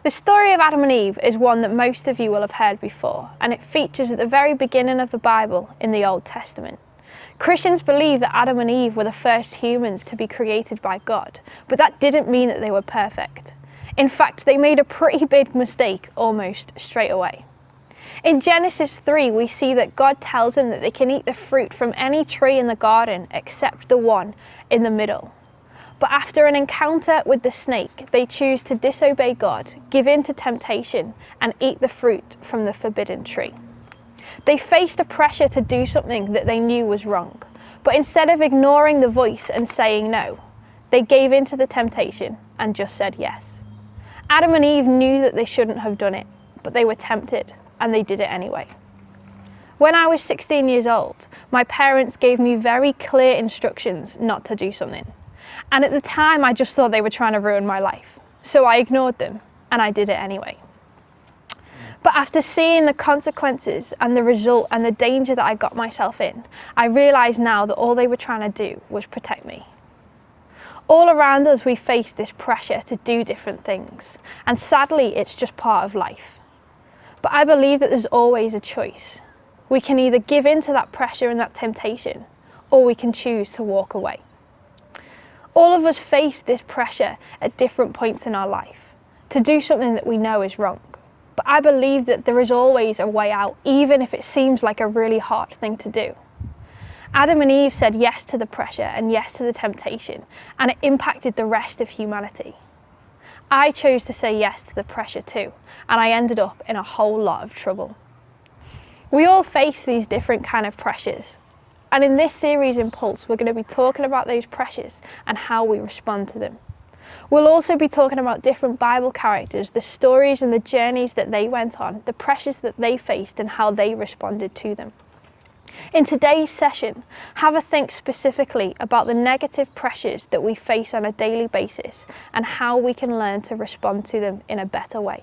The story of Adam and Eve is one that most of you will have heard before, and it features at the very beginning of the Bible in the Old Testament. Christians believe that Adam and Eve were the first humans to be created by God, but that didn't mean that they were perfect. In fact, they made a pretty big mistake almost straight away. In Genesis 3, we see that God tells them that they can eat the fruit from any tree in the garden except the one in the middle. But after an encounter with the snake, they choose to disobey God, give in to temptation, and eat the fruit from the forbidden tree. They faced a pressure to do something that they knew was wrong, but instead of ignoring the voice and saying no, they gave in to the temptation and just said yes. Adam and Eve knew that they shouldn't have done it, but they were tempted and they did it anyway. When I was 16 years old, my parents gave me very clear instructions not to do something. And at the time, I just thought they were trying to ruin my life. So I ignored them and I did it anyway. But after seeing the consequences and the result and the danger that I got myself in, I realised now that all they were trying to do was protect me. All around us, we face this pressure to do different things. And sadly, it's just part of life. But I believe that there's always a choice. We can either give in to that pressure and that temptation, or we can choose to walk away. All of us face this pressure at different points in our life to do something that we know is wrong. But I believe that there is always a way out, even if it seems like a really hard thing to do. Adam and Eve said yes to the pressure and yes to the temptation, and it impacted the rest of humanity. I chose to say yes to the pressure too, and I ended up in a whole lot of trouble. We all face these different kind of pressures. And in this series in Pulse, we're going to be talking about those pressures and how we respond to them. We'll also be talking about different Bible characters, the stories and the journeys that they went on, the pressures that they faced and how they responded to them. In today's session, have a think specifically about the negative pressures that we face on a daily basis and how we can learn to respond to them in a better way.